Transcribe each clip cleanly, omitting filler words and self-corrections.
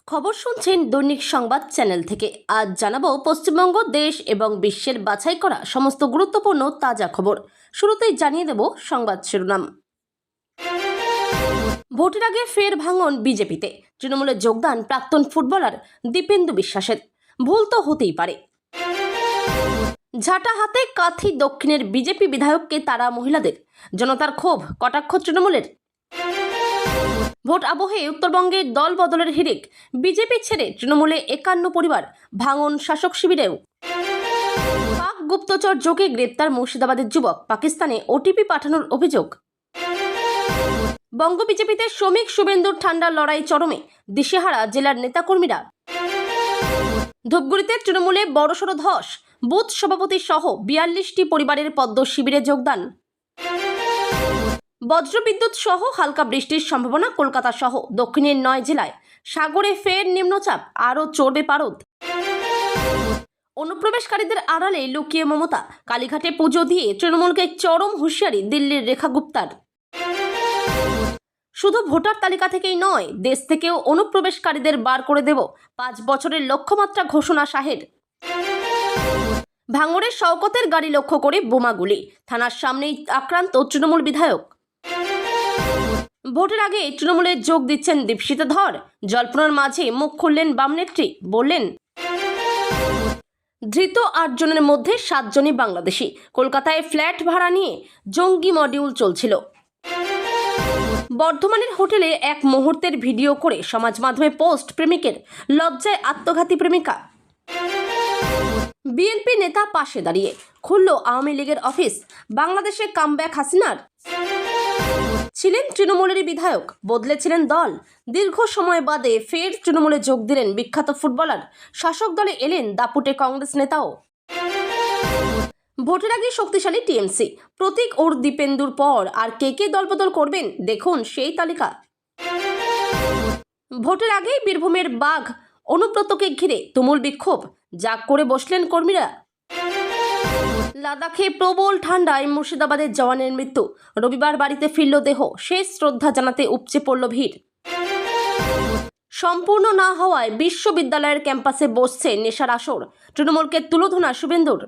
খবর শুনছেন দৈনিক সংবাদ চ্যানেল থেকে। আজ জানাবো পশ্চিমবঙ্গ, দেশ এবং বিশ্বের বাছাই করা সমস্ত গুরুত্বপূর্ণ তাজা খবর। শুরুতেই জানিয়ে দেব সংবাদ শিরোনাম। ভোটের আগে ফের ভাঙন বিজেপিতে, তৃণমূলে যোগদান প্রাক্তন ফুটবলার দীপেন্দু বিশ্বাসের। ভুল তো হতেই পারে। ঝাঁটা হাতে কাঁথি দক্ষিণের বিজেপি বিধায়ককে তারা মহিলাদের, জনতার ক্ষোভ, কটাক্ষ তৃণমূলের। ভোট আবহে উত্তরবঙ্গের দল বদলের হিড়িক, বিজেপি ছেড়ে তৃণমূলে 51 পরিবার, ভাঙন শাসক শিবিরেও। পাক গুপ্তচর যোগে গ্রেপ্তার মুর্শিদাবাদের যুবক, পাকিস্তানে ওটিপি পাঠানোর অভিযোগ। বঙ্গ বিজেপিতে শ্রমিক শুভেন্দুর ঠান্ডা লড়াই চরমে, দিশেহারা জেলার নেতাকর্মীরা। ধূপগুড়িতে তৃণমূলে বড়সড় ধস, বুথ সভাপতি সহ 42টি পরিবারের পদ্ম শিবিরে যোগদান। বজ্রবিদ্যুৎ সহ হালকা বৃষ্টির সম্ভাবনা কলকাতা সহ দক্ষিণের 9 জেলায়। সাগরে ফের নিম্নচাপ, আরও চড়বে পারদ। অনুপ্রবেশকারীদের আড়ালে লুকিয়ে মমতা, কালীঘাটে পুজো দিয়ে তৃণমূলকে চরম হুঁশিয়ারি দিল্লির রেখা গুপ্তার। শুধু ভোটার তালিকা থেকেই নয়, দেশ থেকেও অনুপ্রবেশকারীদের বার করে দেব, 5 বছরের লক্ষ্যমাত্রা ঘোষণা শাহের। ভাঙড়ের শওকতের গাড়ি লক্ষ্য করে বোমাগুলি, থানার সামনেই আক্রান্ত তৃণমূল বিধায়ক। ভোটের আগে তৃণমূলে যোগ দিচ্ছেন দীপশিতা ধর, জল্পনার মাঝে মুখ খুললেন বাম নেত্রী, বললেন ধৃত 8 জনের মধ্যে 7 জনই বাংলাদেশি। কলকাতায় ফ্ল্যাট ভাড়া নিয়ে জঙ্গি মডিউল চলছিল। বর্ধমানের হোটেলে এক মুহূর্তের ভিডিও করে সমাজ মাধ্যমে পোস্ট, প্রেমিকের লজ্জায় আত্মঘাতী প্রেমিকা। বিএনপি নেতা পাশে দাঁড়িয়ে খুলল আওয়ামী লীগের অফিস, বাংলাদেশে কামব্যাক হাসিনার। ছিলেন তৃণমূলেরই বিধায়ক, বদলেছিলেন দল, দীর্ঘ সময় বাদে ফের তৃণমূলে যোগ দিলেন বিখ্যাত ফুটবলার। শাসক দলে এলেন দাপুটে কংগ্রেস নেতাও। ভোটের আগে শক্তিশালী টিএমসি, প্রতীক ওর দীপেন্দুর পর আর কে কে দলবদল করবেন দেখুন সেই তালিকা। ভোটের আগেই বীরভূমের বাঘ অনুব্রতকে ঘিরে তুমুল বিক্ষোভ, জাগ করে বসলেন কর্মীরা। লাদাখে প্রবল ঠান্ডায় মুর্শিদাবাদের জওয়ানের মৃত্যু, রবিবার বাড়িতে ফিরল দেহ, শেষ শ্রদ্ধা জানাতে উপচে পড়ল ভিড়। সম্পূর্ণ না হওয়ায় বিশ্ববিদ্যালয়ের ক্যাম্পাসে বসছে নেশার আসর, তৃণমূলকে তুলোধনা শুভেন্দুর।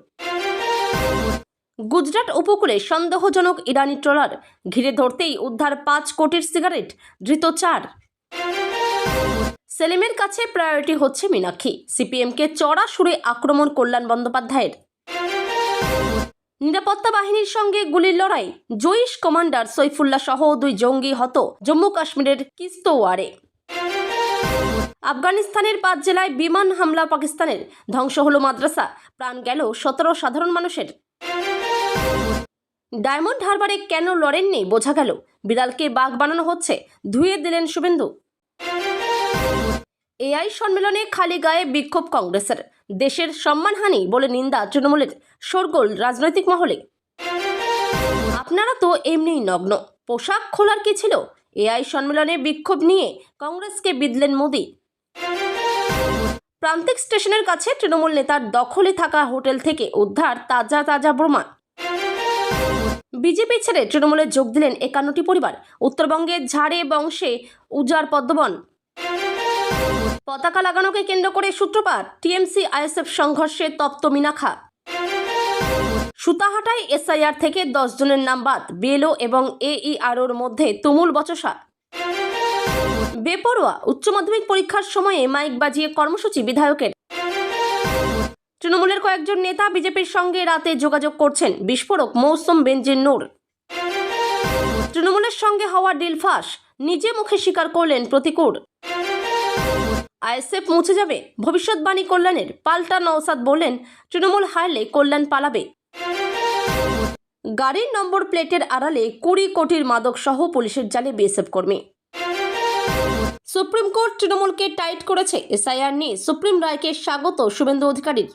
গুজরাট উপকূলে সন্দেহজনক ইরানি ট্রলার, ঘিরে ধরতেই উদ্ধার 5 কোটির সিগারেট, ধৃত 4। সেলিমের কাছে প্রায়োরিটি হচ্ছে মীনাক্ষী, সিপিএমকে চড়া সুরে আক্রমণ কল্যাণ বন্দ্যোপাধ্যায়ের। নিরাপত্তা বাহিনীর সঙ্গে গুলির লড়াই, জৈশ কমান্ডার সৈফুল্লাহ সহ 2 জঙ্গি হত জম্মু কাশ্মীরের কিস্তোয়ারে। আফগানিস্তানের 5 জেলায় বিমান হামলা পাকিস্তানের, ধ্বংস হলো মাদ্রাসা, প্রাণ গেল 17 সাধারণ মানুষের। ডায়মন্ড হারবারে কেন লড়েননি বোঝা গেল, বিড়ালকে বাঘ বানানো হচ্ছে, ধুয়ে দিলেন শুভেন্দু। এআই সম্মেলনে খালি গায়ে বিক্ষোভ কংগ্রেসের, দেশের সম্মানহানি বলে নিন্দা তৃণমূলের, শোরগোল রাজনৈতিক মহলে। আপনারা তো এমনিই নগ্ন, পোশাক খোলার কি ছিল? এআই সম্মেলনে বিক্ষোভ নিয়ে কংগ্রেসকে বিঁধলেন মোদি। প্রান্তিক স্টেশনের কাছে তৃণমূল নেতার দখলে থাকা হোটেল থেকে উদ্ধার তাজা তাজা বোমা। বিজেপি ছেড়ে তৃণমূলে যোগ দিলেন 51টি পরিবার, উত্তরবঙ্গের ঝাড়ে বংশে উজাড় পদ্মবন। পতাকা লাগানোকে কেন্দ্র করে সূত্রপাত, টিএমসি আইএসএফ সংঘর্ষে তপ্ত মিনাখা। সুতাহাটায় এসআইআর থেকে 10 জনের নাম বাদ, বিএলও এবং এইআরওর মধ্যে তুমুল বচসা। বেপরোয়া, উচ্চ মাধ্যমিক পরীক্ষার সময়ে মাইক বাজিয়ে কর্মসূচি বিধায়কের। তৃণমূলের কয়েকজন নেতা বিজেপির সঙ্গে রাতে যোগাযোগ করছেন, বিস্ফোরক মৌসুম বেনজির নূর। তৃণমূলের সঙ্গে হওয়া ডিল ফাঁস, নিজে মুখে স্বীকার করলেন প্রতিকূর। আইএসএফ মুছে যাবে, ভবিষ্যৎবাণী কল্যাণের, পাল্টা নওশাদ বললেন তৃণমূল হারলে কল্যাণ পালাবে। গাড়ির নম্বর প্লেটের আড়ালে 20 কোটির মাদক সহ পুলিশের জালে বিএসএফ কর্মী। সুপ্রিম কোর্ট তৃণমূলকে টাইট করেছে, এসআইআর নিয়ে সুপ্রিম রায়কে স্বাগত শুভেন্দু অধিকারীর।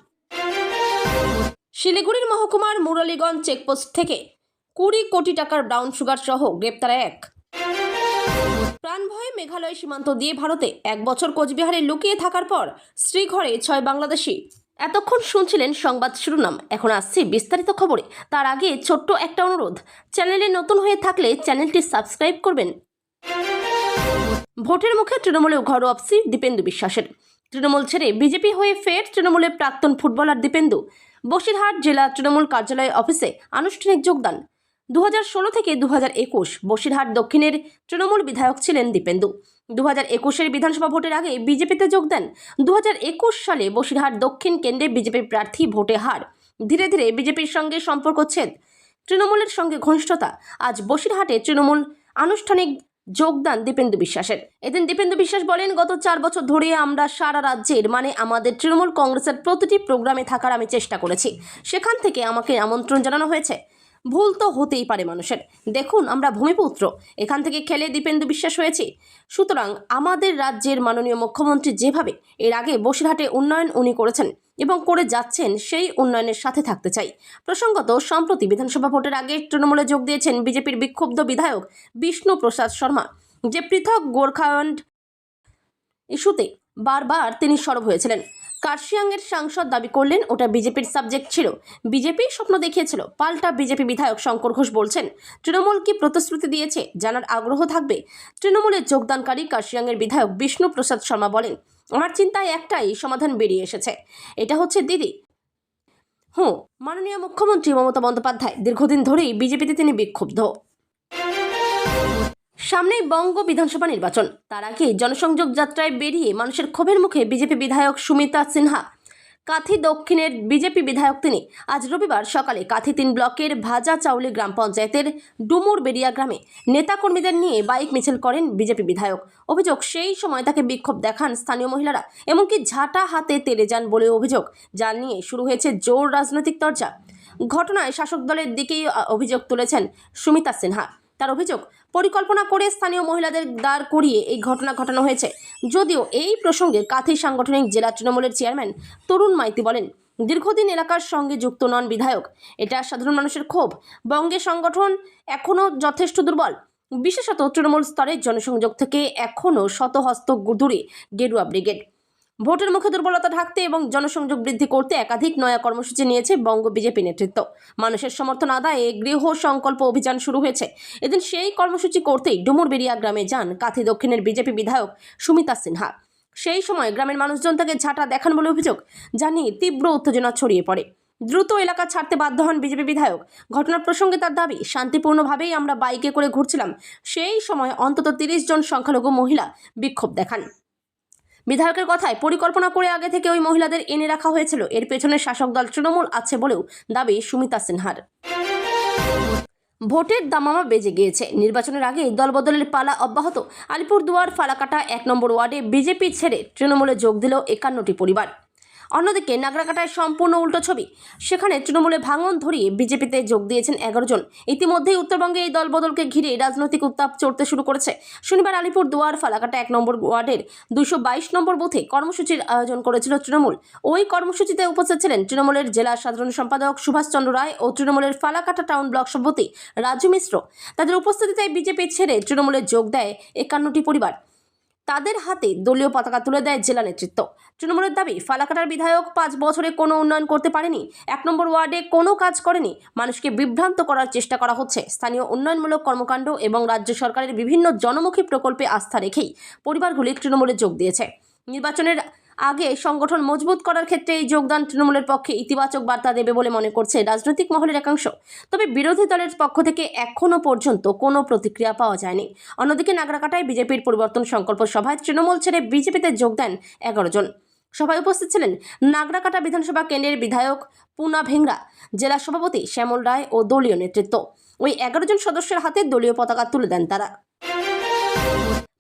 শিলিগুড়ির মহকুমার মুরালীগঞ্জ চেকপোস্ট থেকে 20 কোটি টাকার ব্রাউন সুগার সহ গ্রেপ্তার 1। প্রাণভয়ে মেঘালয় সীমান্ত দিয়ে ভারতে 1 বছর কোচবিহারে লুকিয়ে থাকার পর শ্রীঘরে 6 বাংলাদেশি। এতক্ষণ শুনছিলেন সংবাদ শিরোনাম, এখন আসছি বিস্তারিত খবরে। তার আগে ছোট্ট একটা অনুরোধ, চ্যানেলে নতুন হয়ে থাকলে চ্যানেলটি সাবস্ক্রাইব করবেন। ভোটের মুখে তৃণমূলেও ঘরোয়া অপসি দীপেন্দু বিশ্বাসের। তৃণমূল ছেড়ে বিজেপি হয়ে ফের তৃণমূলের প্রাক্তন ফুটবলার দীপেন্দু বসিরহাট জেলা তৃণমূল কার্যালয় অফিসে আনুষ্ঠানিক যোগদান। 2016 থেকে 2021 বসিরহাট দক্ষিণের তৃণমূল বিধায়ক ছিলেন দীপেন্দু। 2021 বিধানসভা ভোটের আগে বিজেপিতে যোগ দেন। 2021 সালে বসিরহাট দক্ষিণ কেন্দ্রে বিজেপির প্রার্থী ভোটে হার। ধীরে ধীরে বিজেপির সঙ্গে সম্পর্ক ছেদ, তৃণমূলের সঙ্গে ঘনিষ্ঠতা। আজ বসিরহাটে তৃণমূল আনুষ্ঠানিক যোগদান দীপেন্দু বিশ্বাসের। এদিন দীপেন্দু বিশ্বাস বলেন, গত 4 বছর ধরে আমরা সারা রাজ্যের আমাদের তৃণমূল কংগ্রেসের প্রতিটি প্রোগ্রামে থাকার আমি চেষ্টা করেছি। সেখান থেকে আমাকে আমন্ত্রণ জানানো হয়েছে। ভুল তো হতেই পারে মানুষের। দেখুন, আমরা ভূমিপুত্র, এখান থেকে খেলে দীপেন্দু বিশ্বাস হয়েছি। সুতরাং আমাদের রাজ্যের মাননীয় মুখ্যমন্ত্রী যেভাবে এর আগে বসিরহাটে উন্নয়ন উনি করেছেন এবং করে যাচ্ছেন, সেই উন্নয়নের সাথে থাকতে চাই। প্রসঙ্গত, সম্প্রতি বিধানসভা ভোটের আগে তৃণমূলে যোগ দিয়েছেন বিজেপির বিক্ষুব্ধ বিধায়ক বিষ্ণু প্রসাদ শর্মা, যে পৃথক গোর্খাল্যান্ড ইস্যুতে বারবার তিনি সরব হয়েছিলেন। কার্শিয়াংয়ের সাংসদ দাবি করলেন ওটা বিজেপির সাবজেক্ট ছিল, বিজেপি স্বপ্ন দেখিয়েছিল। পাল্টা বিজেপি বিধায়ক শঙ্কর ঘোষ বলছেন, তৃণমূল কি প্রতিশ্রুতি দিয়েছে জানার আগ্রহ থাকবে। তৃণমূলে যোগদানকারী কার্শিয়াংয়ের বিধায়ক বিষ্ণু প্রসাদ শর্মা বলেন, আমার চিন্তায় একটাই সমাধান বেরিয়ে এসেছে, এটা হচ্ছে দিদি। মাননীয় মুখ্যমন্ত্রী মমতা বন্দ্যোপাধ্যায় দীর্ঘদিন ধরেই বিজেপিতে তিনি বিক্ষুব্ধ। সামনেই বঙ্গ বিধানসভা নির্বাচন, তার আগে জনসংযোগ যাত্রায় বেরিয়ে মানুষের ক্ষোভের মুখে বিজেপি বিধায়ক সুমিতা সিনহা। কাথি দক্ষিণের বিজেপি বিধায়ক তিনি। আজ রবিবার সকালে কাথি 3 ব্লকের ভাজা চাউলি গ্রাম পঞ্চায়েতের ডুমুর বেরিয়া গ্রামে নেতাকর্মীদের নিয়ে বাইক মিছিল করেন বিজেপি বিধায়ক। অভিযোগ, সেই সময় তাকে বিক্ষোভ দেখান স্থানীয় মহিলারা, এমনকি ঝাঁটা হাতে তেড়ে যান বলে অভিযোগ, যা নিয়ে শুরু হয়েছে জোর রাজনৈতিক চর্চা। ঘটনায় শাসক দলের দিকেই অভিযোগ তুলেছেন সুমিতা সিনহা। তার অভিযোগ, পরিকল্পনা করে স্থানীয় মহিলাদের দাঁড় করিয়ে এই ঘটনা ঘটানো হয়েছে। যদিও এই প্রসঙ্গে কাথি সাংগঠনিক জেলা তৃণমূলের চেয়ারম্যান তরুণ মাইতি বলেন, দীর্ঘদিন এলাকার সঙ্গে যুক্ত নন বিধায়ক, এটা সাধারণ মানুষের ক্ষোভ। বঙ্গে সংগঠন এখনও যথেষ্ট দুর্বল, বিশেষত তৃণমূল স্তরের জনসংযোগ থেকে এখনও শতহস্ত দূরে গেরুয়া ব্রিগেড। ভোটের মুখে দুর্বলতা ঢাকতে এবং জনসংযোগ বৃদ্ধি করতে একাধিক নয়া কর্মসূচি নিয়েছে বঙ্গ বিজেপি নেতৃত্ব। মানুষের সমর্থন আদায়ে গৃহ সংকল্প অভিযান শুরু হয়েছে। এদিন সেই কর্মসূচি করতেই ডুমুরবেড়িয়া গ্রামে যান কাথি দক্ষিণের বিজেপি বিধায়ক সুমিতা সিনহা। সেই সময় গ্রামের মানুষজন তাকে ঝাঁটা দেখান বলে অভিযোগ, জানিয়ে তীব্র উত্তেজনা ছড়িয়ে পড়ে। দ্রুত এলাকা ছাড়তে বাধ্য হন বিজেপি বিধায়ক। ঘটনার প্রসঙ্গে তার দাবি, শান্তিপূর্ণভাবেই আমরা বাইকে করে ঘুরছিলাম, সেই সময় অন্তত 30 জন সংখ্যালঘু মহিলা বিক্ষোভ দেখান। বিধায়কের কথায়, পরিকল্পনা করে আগে থেকে ওই মহিলাদের এনে রাখা হয়েছিল। এর পেছনে শাসক দল তৃণমূল আছে বলেও দাবি সুমিতা সিনহার। ভোটের দামামা বেজে গিয়েছে, নির্বাচনের আগে দলবদলের পালা অব্যাহত। আলিপুরদুয়ার ফালাকাটা 1 নম্বর ওয়ার্ডে বিজেপি ছেড়ে তৃণমূলে যোগ দিল 51টি পরিবার। অন্যদিকে নাগরাকাটায় সম্পূর্ণ উল্টো ছবি, সেখানে তৃণমূলে ভাঙন ধরিয়ে বিজেপিতে যোগ দিয়েছেন 11 জন। ইতিমধ্যেই উত্তরবঙ্গে এই দলবদলকে ঘিরে রাজনৈতিক উত্তাপ চড়তে শুরু করেছে। শনিবার আলিপুরদুয়ার ফালাকাটা 1 নম্বর ওয়ার্ডের 222 নম্বর বুথে কর্মসূচির আয়োজন করেছিল তৃণমূল। ওই কর্মসূচিতে উপস্থিত ছিলেন তৃণমূলের জেলা সাধারণ সম্পাদক সুভাষচন্দ্র রায় ও তৃণমূলের ফালাকাটা টাউন ব্লক সভাপতি রাজু মিশ্র। তাদের উপস্থিতিতে বিজেপি ছেড়ে তৃণমূলে যোগ দেয় 51টি পরিবার। তাদের হাতে দলীয় পতাকা তুলে দেয় জেলা নেতৃত্ব। তৃণমূলের দাবি, ফালাকাটার বিধায়ক 5 বছরে কোনো উন্নয়ন করতে পারেনি, 1 নম্বর ওয়ার্ডে কোনো কাজ করেনি, মানুষকে বিভ্রান্ত করার চেষ্টা করা হচ্ছে। স্থানীয় উন্নয়নমূলক কর্মকাণ্ড এবং রাজ্য সরকারের বিভিন্ন জনমুখী প্রকল্পে আস্থা রেখেই পরিবারগুলি তৃণমূলে যোগ দিয়েছে। নির্বাচনের আগে সংগঠন মজবুত করার ক্ষেত্রে এই যোগদান তৃণমূলের পক্ষে ইতিবাচক বার্তা দেবে বলে মনে করছে রাজনৈতিক মহলের একাংশ। তবে বিরোধী দলের পক্ষ থেকে এখনও পর্যন্ত কোনো প্রতিক্রিয়া পাওয়া যায়নি। অন্যদিকে নাগরাকাটায় বিজেপির পরিবর্তন সংকল্প সভায় তৃণমূল ছেড়ে বিজেপিতে যোগ দেন 11 জন। সভায় উপস্থিত ছিলেন নাগরাকাটা বিধানসভা কেন্দ্রের বিধায়ক পুনা ভেংরা, জেলা সভাপতি শ্যামল রায় ও দলীয় নেতৃত্ব। ওই 11 জন সদস্যের হাতে দলীয় পতাকা তুলে দেন তারা।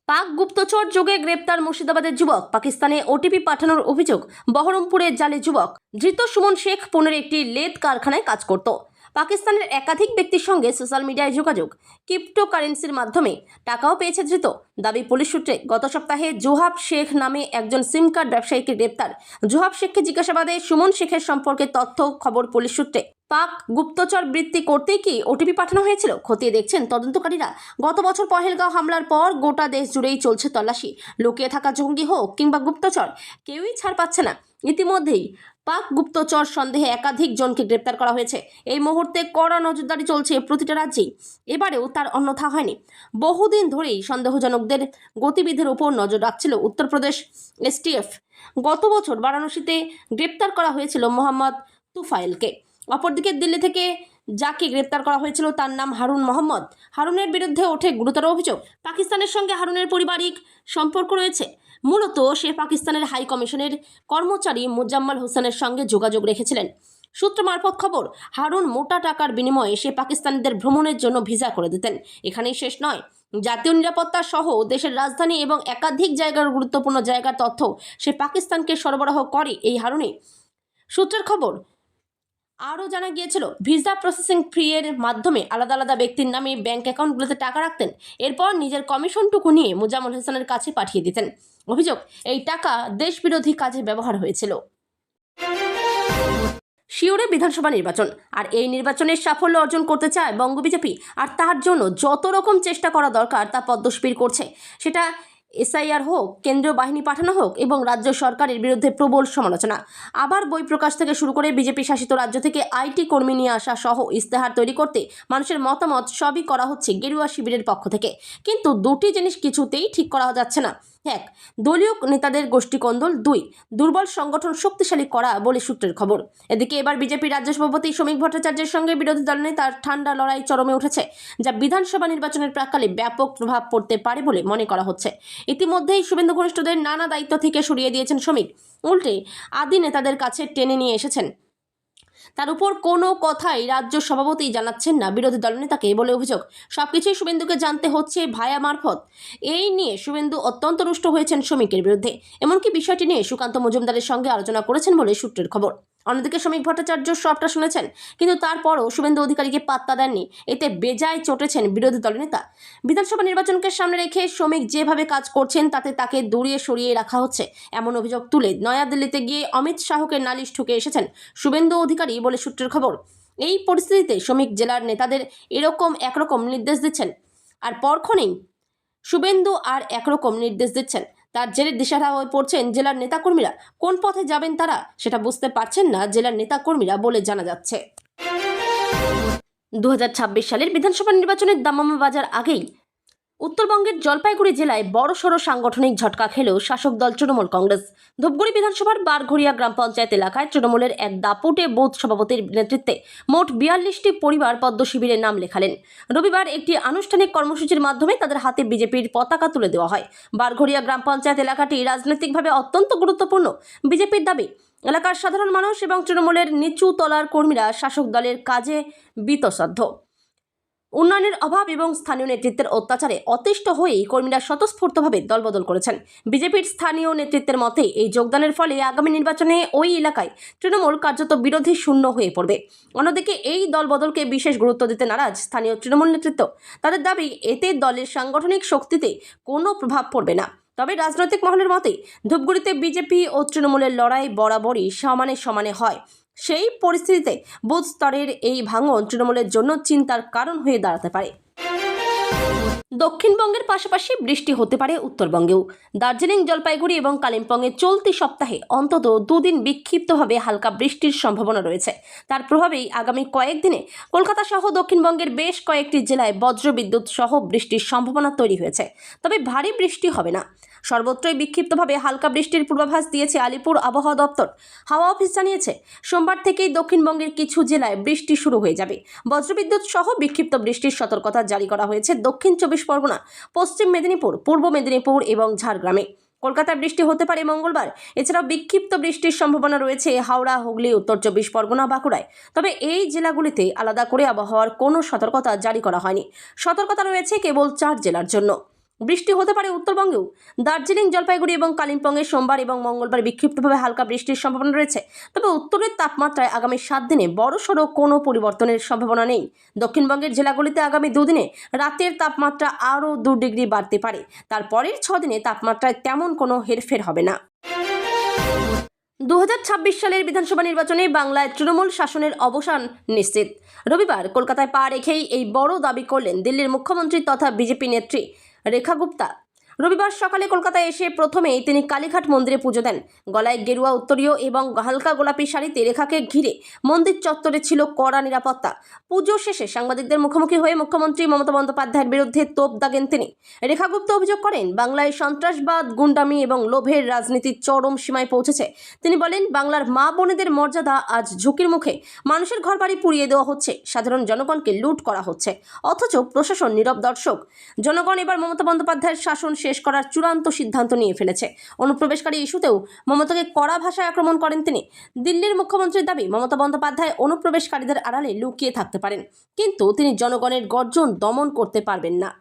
পাক গুপ্তচর যোগে গ্রেপ্তার মুর্শিদাবাদের যুবক, পাকিস্তানে ওটিপি পাঠানোর অভিযোগ। বহরমপুরের জালে যুবক ধৃত সুমন শেখ পুনের একটি লেদ কারখানায় কাজ করত। পাকিস্তানের একাধিক ব্যক্তির সঙ্গে সোশ্যাল মিডিয়ায় যোগাযোগ, ক্রিপ্টোকারেন্সির মাধ্যমে টাকাও পেয়েছে ধৃত। দাবি পুলিশ সূত্রে, গত সপ্তাহে জোহাব শেখ নামে একজন সিম কার্ড ব্যবসায়ীকে গ্রেপ্তার। জোহাব শেখকে জিজ্ঞাসাবাদে সুমন শেখের সম্পর্কে তথ্য খবর পুলিশ সূত্রে পাক গুপ্তচর বৃত্তি করতেই কি ওটিপি পাঠানো হয়েছিল খতিয়ে দেখছেন তদন্তকারীরা। গত বছর পহেলগাঁও হামলার পর গোটা দেশ জুড়েই চলছে তল্লাশি। লুকিয়ে থাকা জঙ্গি হোক কিংবা গুপ্তচর, কেউই ছাড় পাচ্ছে না। ইতিমধ্যেই পাক গুপ্তচর সন্দেহে একাধিক জনকে গ্রেপ্তার করা হয়েছে। এই মুহূর্তে কড়া নজরদারি চলছে প্রতিটা রাজ্যেই। এবারেও তার অন্যথা হয়নি। বহুদিন ধরেই সন্দেহজনকদের গতিবিধির উপর নজর রাখছিল উত্তরপ্রদেশ এসটিএফ। গত বছর বারাণসীতে গ্রেপ্তার করা হয়েছিল মোহাম্মদ তুফাইলকে। অপরদিকে দিল্লি থেকে যাকে গ্রেপ্তার করা হয়েছিল তার নাম হারুন মোহাম্মদ। হারুনের বিরুদ্ধে ওঠে গুরুতর অভিযোগ। পাকিস্তানের সঙ্গে হারুনের পারিবারিক সম্পর্ক রয়েছে। মূলত সে পাকিস্তানের হাই কমিশনের কর্মচারী মুজাম্মাল হোসেনের সঙ্গে যোগাযোগ রেখেছিলেন। সূত্র মারফত খবর, হারুন মোটা টাকার বিনিময়ে সে পাকিস্তানিদের ভ্রমণের জন্য ভিসা করে দিতেন। এখানেই শেষ নয়, জাতীয় নিরাপত্তা সহ দেশের রাজধানী এবং একাধিক জায়গার গুরুত্বপূর্ণ জায়গার তথ্য সে পাকিস্তানকে সরবরাহ করে এই হারুনই। সূত্রের খবর আরও জানা গিয়েছিল, ভিসা প্রসেসিং ফি এর মাধ্যমে আলাদা আলাদা ব্যক্তির নামে ব্যাংক অ্যাকাউন্টগুলোতে টাকা রাখতেন। এরপর নিজের কমিশনটুকু নিয়ে মুজাম্মল হোসেনের কাছে পাঠিয়ে দিতেন। অভিযোগ, এই টাকা দেশবিরোধী কাজে ব্যবহার হয়েছিল। শিওরে বিধানসভা নির্বাচন, আর এই নির্বাচনের সাফল্য অর্জন করতে চায় বঙ্গ বিজেপি। আর তার জন্য যত রকম চেষ্টা করা দরকার তা পদ্মশিবির করছে। সেটা এসআইআর হোক, কেন্দ্রীয় বাহিনী পাঠানো হোক এবং রাজ্য সরকারের বিরুদ্ধে প্রবল সমালোচনা। আবার বই প্রকাশ থেকে শুরু করে বিজেপি শাসিত রাজ্য থেকে আইটি কর্মী নিয়ে আসা সহ ইস্তেহার তৈরি করতে মানুষের মতামত সবই করা হচ্ছে গেরুয়া শিবিরের পক্ষ থেকে। কিন্তু দুটি জিনিস কিছুতেই ঠিক করা যাচ্ছে না। 1. দলীয় নেতাদের গোষ্ঠীকন্দল। 2. দুর্বল সংগঠন শক্তিশালী করা বলে সূত্রের খবর। এদিকে এবার বিজেপি রাজ্য সভাপতি শ্রমিক ভট্টাচার্যের সঙ্গে বিরোধী দলনেতার ঠান্ডা লড়াই চরমে উঠেছে, যা বিধানসভা নির্বাচনের প্রাক্কালে ব্যাপক প্রভাব পড়তে পারে বলে মনে করা হচ্ছে। ইতিমধ্যেই শুভেন্দু ঘনিষ্ঠদের নানা দায়িত্ব থেকে সরিয়ে দিয়েছেন শ্রমিক, উল্টে আদি নেতাদের কাছে টেনে নিয়ে এসেছেন। তার উপর কোনো কথাই রাজ্য সভাপতি জানাচ্ছেন না বিরোধী দলনেতাকে বলে অভিযোগ। সবকিছুই শুভেন্দুকে জানতে হচ্ছে ভায়া মারফত। এই নিয়ে শুভেন্দু অত্যন্ত রুষ্ট হয়েছেন শ্রমিকের বিরুদ্ধে। এমনকি বিষয়টি নিয়ে সুকান্ত মজুমদারের সঙ্গে আলোচনা করেছেন বলে সূত্রের খবর। অন্যদিকে শ্রমিক ভট্টাচার্য সবটা শুনেছেন, কিন্তু তারপরও শুভেন্দু অধিকারীকে পাত্তা দেননি। এতে বেজায় চটেছেন বিরোধী দলনেতা। বিধানসভা নির্বাচনকে সামনে রেখে শ্রমিক যেভাবে কাজ করছেন তাতে তাকে দূরিয়ে সরিয়ে রাখা হচ্ছে, এমন অভিযোগ তুলে নয়াদিল্লিতে গিয়ে অমিত শাহকে নালিশ ঠুকে এসেছেন শুভেন্দু অধিকারী বলে সূত্রের খবর। এই পরিস্থিতিতে শ্রমিক জেলার নেতাদের একরকম নির্দেশ দিচ্ছেন, আর পরক্ষণেই শুভেন্দু আর একরকম নির্দেশ দিচ্ছেন। তার জেরে দিশাহারা হয়ে পড়ছেন জেলার নেতাকর্মীরা। কোন পথে যাবেন তারা সেটা বুঝতে পারছেন না জেলার নেতাকর্মীরা বলে জানা যাচ্ছে। 2026 সালের বিধানসভা নির্বাচনের দামামা বাজার আগেই উত্তরবঙ্গের জলপাইগুড়ি জেলায় বড়সড় সাংগঠনিক ঝটকা খেলেও শাসক দল তৃণমূল কংগ্রেস। ধূপগুড়ি বিধানসভার বারঘড়িয়া গ্রাম পঞ্চায়েত এলাকায় তৃণমূলের এক দাপুটে বুথ সভাপতির নেতৃত্বে মোট 42টি পরিবার পদ্ম শিবিরের নাম লেখালেন। রবিবার একটি আনুষ্ঠানিক কর্মসূচির মাধ্যমে তাদের হাতে বিজেপির পতাকা তুলে দেওয়া হয়। বারঘড়িয়া গ্রাম পঞ্চায়েত এলাকাটি রাজনৈতিকভাবে অত্যন্ত গুরুত্বপূর্ণ। বিজেপির দাবি, এলাকার সাধারণ মানুষ এবং তৃণমূলের নিচু তলার কর্মীরা শাসক দলের কাজে বীতশ্রদ্ধ। উন্নয়নের অভাব এবং স্থানীয় নেতৃত্বের অত্যাচারে অতিষ্ঠ হয়েই কর্মীরা স্বতঃস্ফূর্তভাবে দলবদল করেছেন। বিজেপির স্থানীয় নেতৃত্বের মতে এই যোগদানের ফলে আগামী নির্বাচনে ওই এলাকায় তৃণমূল কার্যত বিরোধী শূন্য হয়ে পড়বে। অন্যদিকে এই দলবদলকে বিশেষ গুরুত্ব দিতে নারাজ স্থানীয় তৃণমূল নেতৃত্ব। তাদের দাবি, এতে দলের সাংগঠনিক শক্তিতে কোনো প্রভাব পড়বে না। তবে রাজনৈতিক মহলের মতে ধূপগুড়িতে বিজেপি ও তৃণমূলের লড়াই বরাবরই সমানে সমানে হয়। সেই পরিস্থিতিতে বুথ স্তরের এই ভাঙন তৃণমূলের জন্য চিন্তার কারণ হয়ে দাঁড়াতে পারে। দক্ষিণবঙ্গের পাশাপাশি বৃষ্টি হতে পারে উত্তরবঙ্গেও। দার্জিলিং, জলপাইগুড়ি এবং কালিম্পংয়ে চলতি সপ্তাহে অন্তত 2 দিন বিক্ষিপ্তভাবে হালকা বৃষ্টির সম্ভাবনা রয়েছে। তার প্রভাবেই আগামী কয়েকদিনে কলকাতা সহ দক্ষিণবঙ্গের বেশ কয়েকটি জেলায় বজ্রবিদ্যুৎ সহ বৃষ্টির সম্ভাবনা তৈরি হয়েছে। তবে ভারী বৃষ্টি হবে না। সর্বত্রই বিক্ষিপ্তভাবে হালকা বৃষ্টির পূর্বাভাস দিয়েছে আলিপুর আবহাওয়া দপ্তর। হাওয়া অফিস জানিয়েছে, সোমবার থেকেই দক্ষিণবঙ্গের কিছু জেলায় বৃষ্টি শুরু হয়ে যাবে। বজ্রবিদ্যুৎ সহ বিক্ষিপ্ত বৃষ্টির সতর্কতা জারি করা হয়েছে দক্ষিণ 24 পরগনা, পশ্চিম মেদিনীপুর, পূর্ব মেদিনীপুর এবং ঝাড়গ্রামে। কলকাতায় বৃষ্টি হতে পারে মঙ্গলবার। এছাড়াও বিক্ষিপ্ত বৃষ্টির সম্ভাবনা রয়েছে হাওড়া, হুগলি, উত্তর 24 পরগনা, বাঁকুড়ায়। তবে এই জেলাগুলিতে আলাদা করে আবহাওয়ার কোনো সতর্কতা জারি করা হয়নি। সতর্কতা রয়েছে কেবল 4 জেলার জন্য। বৃষ্টি হতে পারে উত্তরবঙ্গেও। দার্জিলিং, জলপাইগুড়ি এবং কালিম্পংয়ে সোমবার এবং মঙ্গলবার বিক্ষিপ্তভাবে হালকা বৃষ্টির সম্ভাবনা রয়েছে। তবে উত্তরের তাপমাত্রায় আগামী 7 দিনে বড়সড় কোনো পরিবর্তনের সম্ভাবনা নেই। দক্ষিণবঙ্গের জেলাগুলিতে আগামী 2 দিনে রাতের তাপমাত্রা আরও 2 ডিগ্রি বাড়তে পারে। তারপরের 6 দিনে তাপমাত্রায় তেমন কোনো হেরফের হবে না। 2026 সালের বিধানসভা নির্বাচনে বাংলায় তৃণমূল শাসনের অবসান নিশ্চিত। রবিবার কলকাতায় পা রেখেই এই বড় দাবি করলেন দিল্লির মুখ্যমন্ত্রী তথা বিজেপি নেত্রী রেখা গুপ্তা। রবিবার সকালে কলকাতায় এসে প্রথমেই তিনি কালীঘাট মন্দিরে পুজো দেন। গলায় গেরুয়া উত্তরীয় এবং হালকা গোলাপি শাড়িতে রেখাকে ঘিরে মন্দির চত্বরে ছিল কড়া নিরাপত্তা। পুজো শেষে সাংবাদিকদের মুখোমুখি হয়ে মুখ্যমন্ত্রী মমতা বন্দ্যোপাধ্যায়ের বিরুদ্ধে তোপ দাগেন তিনি। রেখা গুপ্তা অভিযোগ করেন, বাংলায় সন্ত্রাসবাদ, গুন্ডামি এবং লোভের রাজনীতির চরম সীমায় পৌঁছেছে। তিনি বলেন, বাংলার মা বোনেদের মর্যাদা আজ ঝুঁকির মুখে। মানুষের ঘরবাড়ি পুড়িয়ে দেওয়া হচ্ছে, সাধারণ জনগণকে লুট করা হচ্ছে, অথচ প্রশাসন নীরব দর্শক। জনগণ এবার মমতা বন্দ্যোপাধ্যায়ের শাসন শেষ করার চূড়ান্ত সিদ্ধান্ত নিয়ে ফেলেছে। অনুপ্রবেশকারী ইস্যুতেও মমতাকে কড়া ভাষায় আক্রমণ করেন তিনি। দিল্লির মুখ্যমন্ত্রীর দাবি, মমতা বন্দ্যোপাধ্যায় অনুপ্রবেশকারীদের আড়ালে লুকিয়ে থাকতে পারেন, কিন্তু তিনি জনগণের গর্জন দমন করতে পারবেন না।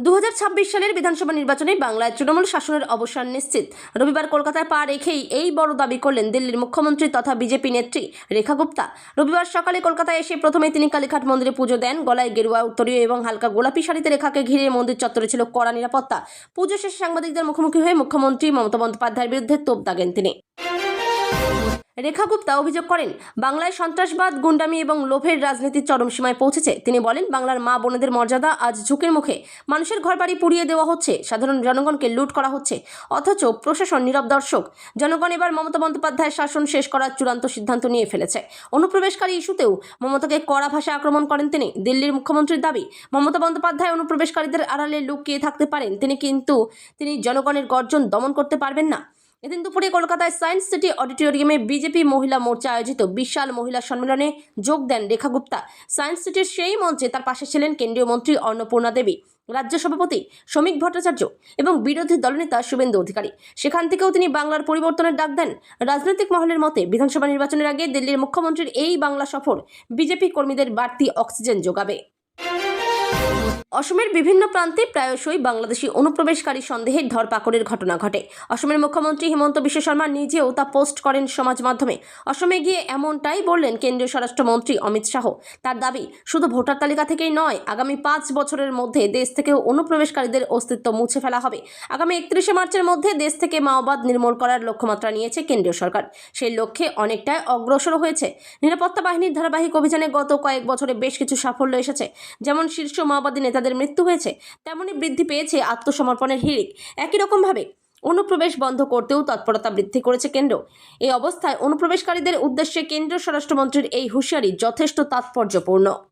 2026 সালের বিধানসভা নির্বাচনে বাংলায় তৃণমূল শাসনের অবসান নিশ্চিত। রবিবার কলকাতায় পা রেখেই এই বড় দাবি করলেন দিল্লির মুখ্যমন্ত্রী তথা বিজেপি নেত্রী রেখা গুপ্তা। রবিবার সকালে কলকাতায় এসে প্রথমে তিনি কালীঘাট মন্দিরে পুজো দেন। গলায় গেরুয়া উত্তরীয় এবং হালকা গোলাপি শাড়িতে রেখাকে ঘিরে মন্দির চত্বরে ছিল কড়া নিরাপত্তা। পুজো শেষে সাংবাদিকদের মুখোমুখি হয়ে মুখ্যমন্ত্রী মমতা বন্দ্যোপাধ্যায়ের বিরুদ্ধে তোপ দাগেন তিনি। রেখা গুপ্তা অভিযোগ করেন, বাংলায় সন্ত্রাসবাদ, গুন্ডামি এবং লোভের রাজনীতির চরম সীমায় পৌঁছেছে। তিনি বলেন, বাংলার মা বোনেদের মর্যাদা আজ ঝুঁকির মুখে। মানুষের ঘরবাড়ি পুড়িয়ে দেওয়া হচ্ছে, সাধারণ জনগণকে লুট করা হচ্ছে, অথচ প্রশাসন নীরব দর্শক। জনগণ এবার মমতা বন্দ্যোপাধ্যায়ের শাসন শেষ করার চূড়ান্ত সিদ্ধান্ত নিয়ে ফেলেছে। অনুপ্রবেশকারী ইস্যুতেও মমতাকে কড়া ভাষায় আক্রমণ করেন তিনি। দিল্লির মুখ্যমন্ত্রীর দাবি, মমতা বন্দ্যোপাধ্যায় অনুপ্রবেশকারীদের আড়ালে লুকিয়ে থাকতে পারেন, কিন্তু তিনি জনগণের গর্জন দমন করতে পারবেন না। এদিন দুপুরে কলকাতায় সায়েন্স সিটি অডিটোরিয়ামে বিজেপি মহিলা মোর্চা আয়োজিত বিশাল মহিলা সম্মেলনে যোগ দেন রেখা গুপ্তা। সায়েন্স সিটির সেই মঞ্চে তার পাশে ছিলেন কেন্দ্রীয় মন্ত্রী অন্নপূর্ণা দেবী, রাজ্য সভাপতি শ্রমিক ভট্টাচার্য এবং বিরোধী দলনেতা শুভেন্দু অধিকারী। সেখান থেকেও তিনি বাংলার পরিবর্তনের ডাক দেন। রাজনৈতিক মহলের মতে, বিধানসভা নির্বাচনের আগে দিল্লির মুখ্যমন্ত্রীর এই বাংলা সফর বিজেপি কর্মীদের বাড়তি অক্সিজেন যোগাবে। অসমের বিভিন্ন প্রান্তে প্রায়শই বাংলাদেশি অনুপ্রবেশকারী সন্দেহে ধরপাকড়ের ঘটনা ঘটে। অসমের মুখ্যমন্ত্রী হিমন্ত বিশ্ব শর্মা নিজেও তা পোস্ট করেন সমাজ মাধ্যমে। অসমে গিয়ে এমনটাই বললেন কেন্দ্রীয় স্বরাষ্ট্রমন্ত্রী অমিত শাহ। তার দাবি, শুধু ভোটার তালিকা থেকেই নয়, আগামী 5 বছরের মধ্যে দেশ থেকেও অনুপ্রবেশকারীদের অস্তিত্ব মুছে ফেলা হবে। আগামী 31শে মার্চের মধ্যে দেশ থেকে মাওবাদ নির্মূল করার লক্ষ্যমাত্রা নিয়েছে কেন্দ্রীয় সরকার। সেই লক্ষ্যে অনেকটাই অগ্রসর হয়েছে। নিরাপত্তা বাহিনীর ধারাবাহিক অভিযানে গত কয়েক বছরে বেশ কিছু সাফল্য এসেছে। যেমন শীর্ষ মাওবাদী নেতাদের মৃত্যু হয়েছে, তেমনি বৃদ্ধি পেয়েছে আত্মসমর্পণের হিড়িক। একই রকমভাবে অনুপ্রবেশ বন্ধ করতেও তৎপরতা বৃদ্ধি করেছে কেন্দ্র। এই অবস্থায় অনুপ্রবেশকারীদের উদ্দেশ্যে কেন্দ্রীয় স্বরাষ্ট্রমন্ত্রীর এই হুঁশিয়ারি যথেষ্ট তাৎপর্যপূর্ণ।